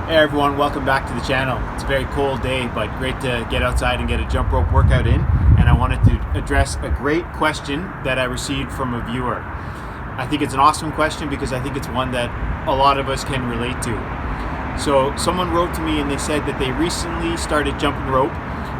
Hey everyone, welcome back to the channel. It's a very cold day, but great to get outside and get a jump rope workout in. And I wanted to address a great question that I received from a viewer. I think it's an awesome question because I think it's one that a lot of us can relate to. So someone wrote to me and they said that they recently started jumping rope,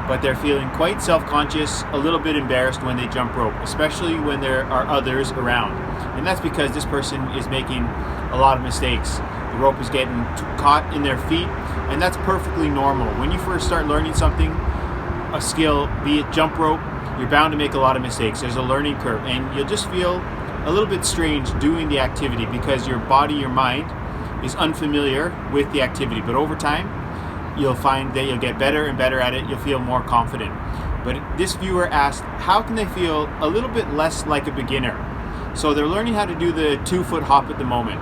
but they're feeling quite self-conscious, a little bit embarrassed when they jump rope, especially when there are others around. And that's because this person is making a lot of mistakes. The rope is getting caught in their feet, and that's perfectly normal. When you first start learning something, a skill, be it jump rope, you're bound to make a lot of mistakes. There's a learning curve, and you'll just feel a little bit strange doing the activity because your body, your mind is unfamiliar with the activity. But over time, you'll find that you'll get better and better at it. You'll feel more confident. But this viewer asked, how can they feel a little bit less like a beginner? So they're learning how to do the 2-foot hop at the moment.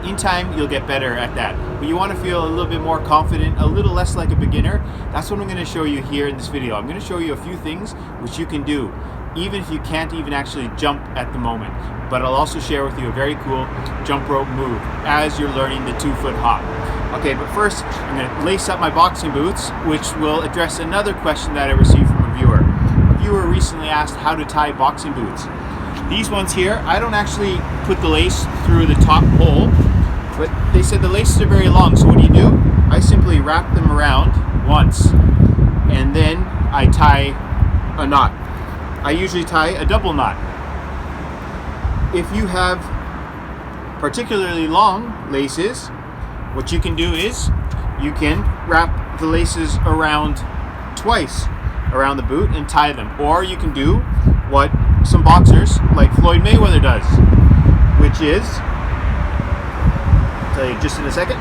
In time, you'll get better at that. But you want to feel a little bit more confident, a little less like a beginner. That's what I'm going to show you here in this video. I'm going to show you a few things which you can do, even if you can't even actually jump at the moment. But I'll also share with you a very cool jump rope move as you're learning the 2-foot hop. Okay, but first, I'm going to lace up my boxing boots, which will address another question that I received from a viewer. A viewer recently asked how to tie boxing boots. These ones here, I don't actually put the lace through the top hole, but they said the laces are very long, so what do? I simply wrap them around once, and then I tie a knot. I usually tie a double knot. If you have particularly long laces, what you can do is you can wrap the laces around twice around the boot and tie them. Or you can do what some boxers like Floyd Mayweather does, which is, I'll tell you just in a second.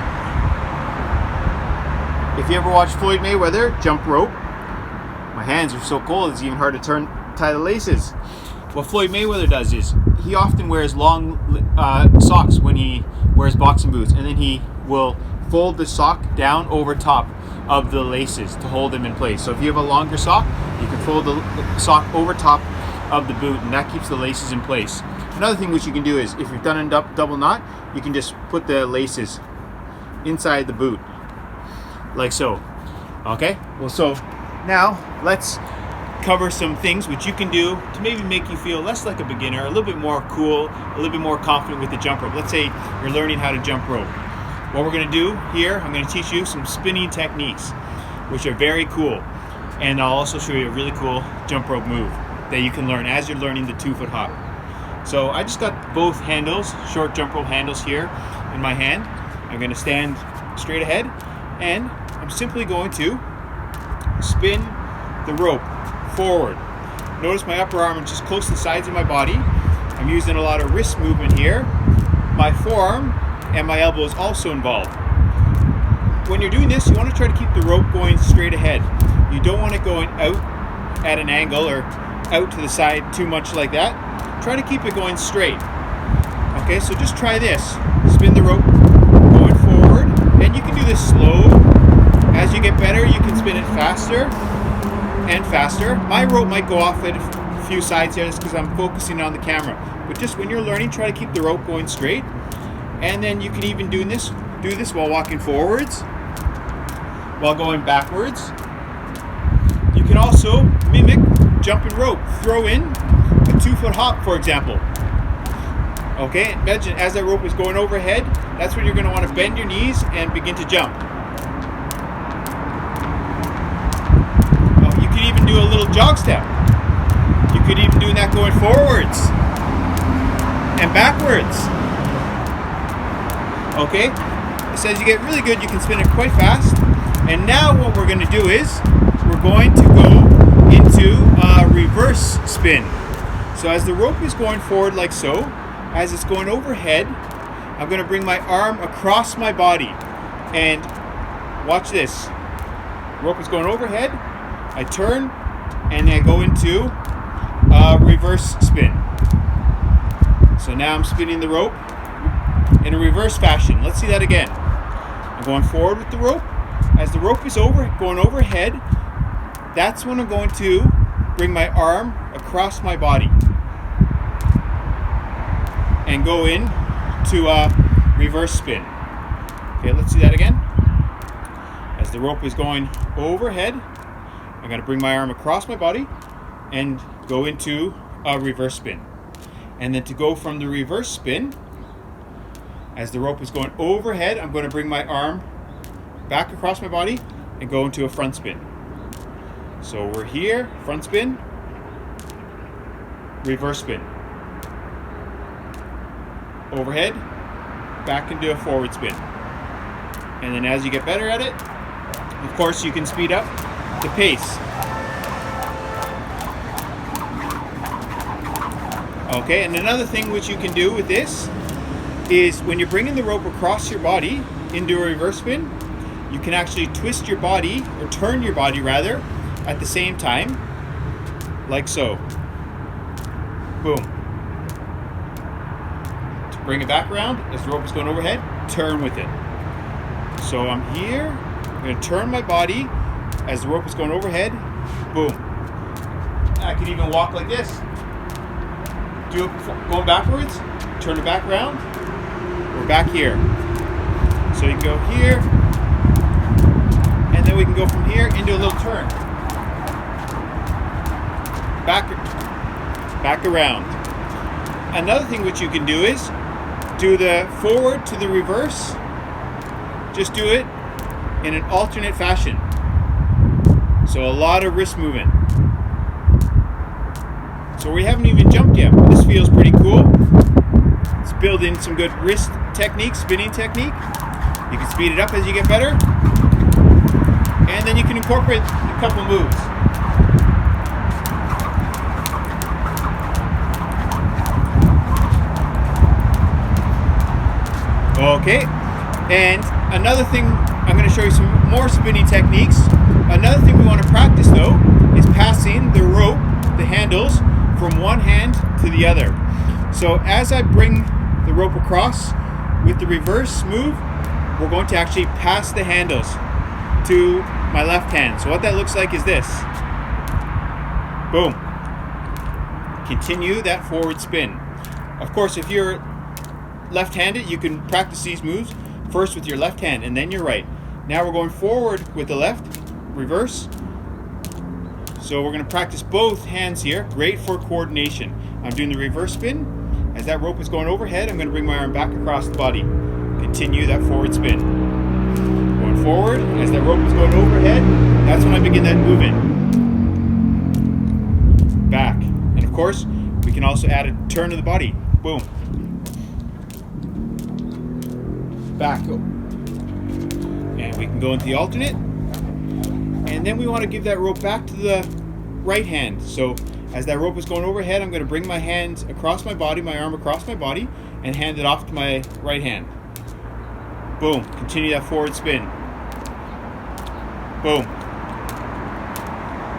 If you ever watch Floyd Mayweather jump rope, my hands are so cold it's even hard to tie the laces. What Floyd Mayweather does is he often wears long socks when he wears boxing boots, and then he will fold the sock down over top of the laces to hold them in place. So if you have a longer sock, you can fold the sock over top of the boot, and that keeps the laces in place. Another thing which you can do is, if you've done a double knot, you can just put the laces inside the boot, like so. Okay, well, so now let's cover some things which you can do to maybe make you feel less like a beginner, a little bit more cool, a little bit more confident with the jump rope. Let's say you're learning how to jump rope. What we're going to do here, I'm going to teach you some spinning techniques, which are very cool. And I'll also show you a really cool jump rope move that you can learn as you're learning the 2-foot hop. So I just got both handles, short jump rope handles here in my hand. I'm going to stand straight ahead, and I'm simply going to spin the rope forward. Notice my upper arm is just close to the sides of my body. I'm using a lot of wrist movement here. My forearm and my elbow is also involved. When you're doing this, you want to try to keep the rope going straight ahead. You don't want it going out at an angle or out to the side too much like that. Try to keep it going straight. Okay, so just try this. Spin the rope going forward, and you can do this slow. As you get better, you can spin it faster and faster. My rope might go off at a few sides here just because I'm focusing on the camera. But just when you're learning, try to keep the rope going straight. And then you can even do this while walking forwards, while going backwards. You can also mimic jumping rope. Throw in a 2-foot hop, for example. Okay, imagine as that rope is going overhead, that's when you're going to want to bend your knees and begin to jump. You could even do a little jog step. You could even do that going forwards and backwards. Okay, so as you get really good, you can spin it quite fast. And now what we're going to do is we're going to go into a reverse spin. So as the rope is going forward like so, as it's going overhead, I'm going to bring my arm across my body. And watch this. Rope is going overhead, I turn, and I go into a reverse spin. So now I'm spinning the rope in a reverse fashion. Let's see that again. I'm going forward with the rope. As the rope is going overhead, that's when I'm going to bring my arm across my body and go in to a reverse spin. Okay, let's see that again. the rope is going overhead, I'm going to bring my arm across my body and go into a reverse spin. And then to go from the reverse spin, as the rope is going overhead, I'm going to bring my arm back across my body and go into a front spin. So we're here, front spin, reverse spin, overhead, back into a forward spin. And then as you get better at it, of course you can speed up the pace. Okay, and another thing which you can do with this is when you're bringing the rope across your body into a reverse spin, you can actually twist your body, or turn your body rather, at the same time, like so. Boom. To bring it back around, as the rope is going overhead, turn with it. So I'm here, I'm going to turn my body as the rope is going overhead, boom. I can even walk like this. Do it going backwards, turn it back around, we're back here. So you can go here, and then we can go from here into a little turn. Back around. Another thing which you can do is do the forward to the reverse. Just do it in an alternate fashion. So a lot of wrist movement. So we haven't even jumped yet, but this feels pretty cool. Let's build in some good wrist technique, spinning technique. You can speed it up as you get better. And then you can incorporate a couple moves. Okay, and another thing, I'm going to show you some more spinning techniques. Another thing we want to practice though is passing the rope, the handles, from one hand to the other. So as I bring the rope across with the reverse move, we're going to actually pass the handles to my left hand. So what that looks like is this. Boom. Continue that forward spin. Of course, if you're left-handed, you can practice these moves first with your left hand and then your right. Now we're going forward with the left, reverse. So we're going to practice both hands here. Great for coordination. I'm doing the reverse spin. As that rope is going overhead, I'm going to bring my arm back across the body. Continue that forward spin. Going forward, as that rope is going overhead, that's when I begin that movement. Back. And of course, we can also add a turn to the body. Boom. Back. And we can go into the alternate. And then we want to give that rope back to the right hand. So as that rope is going overhead, I'm going to bring my hands across my body, my arm across my body, and hand it off to my right hand. Boom. Continue that forward spin. Boom.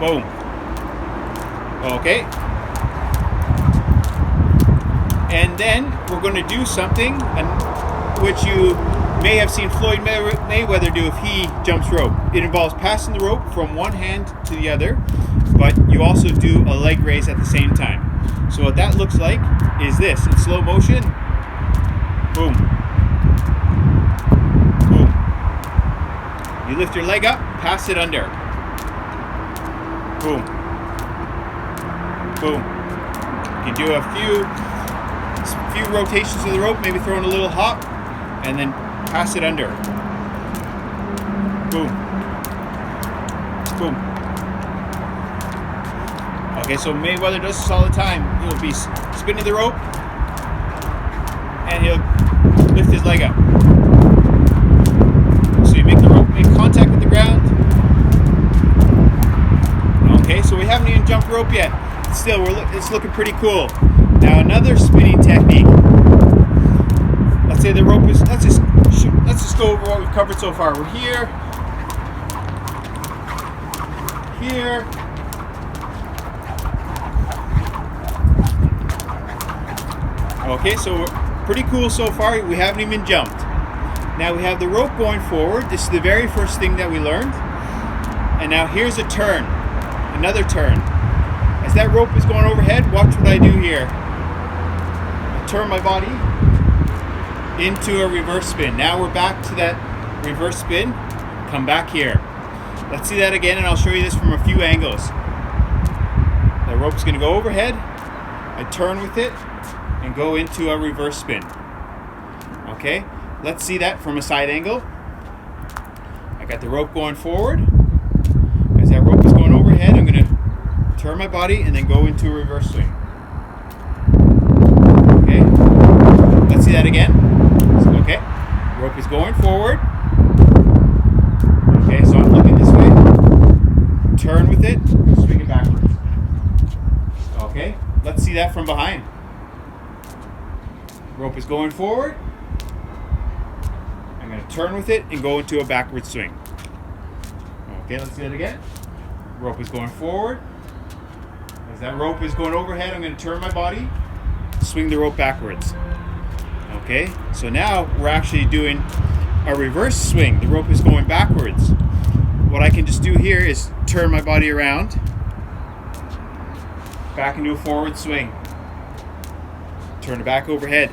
Boom. Okay. And then we're going to do something which you may have seen Floyd Mayweather do if he jumps rope. It involves passing the rope from one hand to the other, but you also do a leg raise at the same time. So what that looks like is this, in slow motion. Boom. Boom. You lift your leg up, pass it under. Boom. Boom. You can do a few rotations of the rope, maybe throw in a little hop, and then pass it under. Boom. Boom. Okay, so Mayweather does this all the time. He'll be spinning the rope, and he'll lift his leg up. So you make the rope make contact with the ground. Okay, so we haven't even jumped rope yet. Still, it's looking pretty cool. Now another spinning technique. Let's say the rope is. Let's just go over what we've covered so far. We're here, here, okay. So we're pretty cool so far. We haven't even jumped. Now we have the rope going forward. This is the very first thing that we learned. And now here's a turn, another turn. As that rope is going overhead, watch what I do here. I turn my body into a reverse spin. Now we're back to that reverse spin. Come back here. Let's see that again, and I'll show you this from a few angles. The rope's going to go overhead. I turn with it and go into a reverse spin. Okay, let's see that from a side angle. I got the rope going forward. As that rope is going overhead, I'm going to turn my body and then go into a reverse swing. Okay, let's see that again. Okay, rope is going forward. Okay, so I'm looking this way. Turn with it, swing it backwards. Okay, let's see that from behind. Rope is going forward. I'm going to turn with it and go into a backward swing. Okay, let's see that again. Rope is going forward. As that rope is going overhead, I'm going to turn my body, swing the rope backwards. Okay, so now we're actually doing a reverse swing. The rope is going backwards. What I can just do here is turn my body around, back into a forward swing. Turn it back overhead.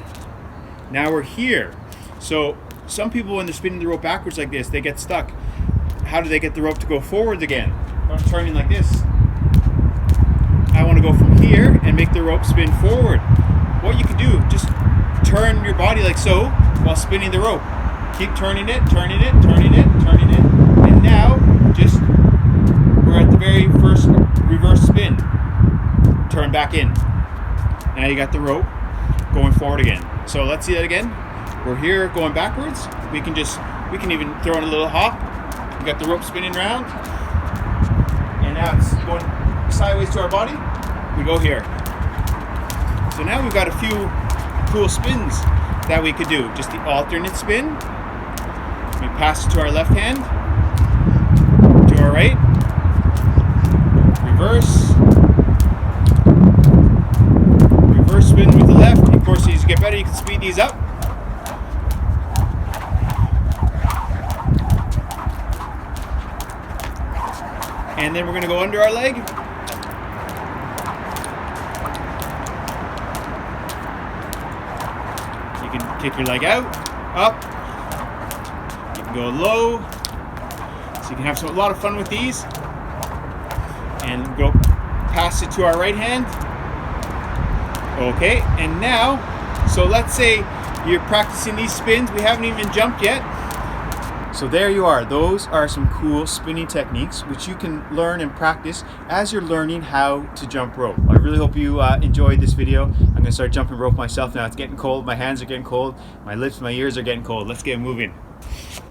Now we're here. So some people, when they're spinning the rope backwards like this, they get stuck. How do they get the rope to go forward again? If I'm turning like this, I want to go from here and make the rope spin forward. What you can do, just turn your body like so while spinning the rope. Keep turning it, turning it, turning it, turning it. And now, just, we're at the very first reverse spin. Turn back in. Now you got the rope going forward again. So let's see that again. We're here going backwards. We can even throw in a little hop. We got the rope spinning around. And now it's going sideways to our body. We go here. So now we've got a few cool spins that we could do. Just the alternate spin. We pass it to our left hand, to our right, reverse spin with the left. Of course, as you get better, you can speed these up. And then we're going to go under our leg. You can kick your leg out, up. You can go low. So you can have a lot of fun with these. And go pass it to our right hand. Okay, and now, so let's say you're practicing these spins. We haven't even jumped yet. So there you are. Those are some cool spinning techniques which you can learn and practice as you're learning how to jump rope. I really hope you enjoyed this video. I'm going to start jumping rope myself now. It's getting cold. My hands are getting cold. My lips, my ears are getting cold. Let's get moving.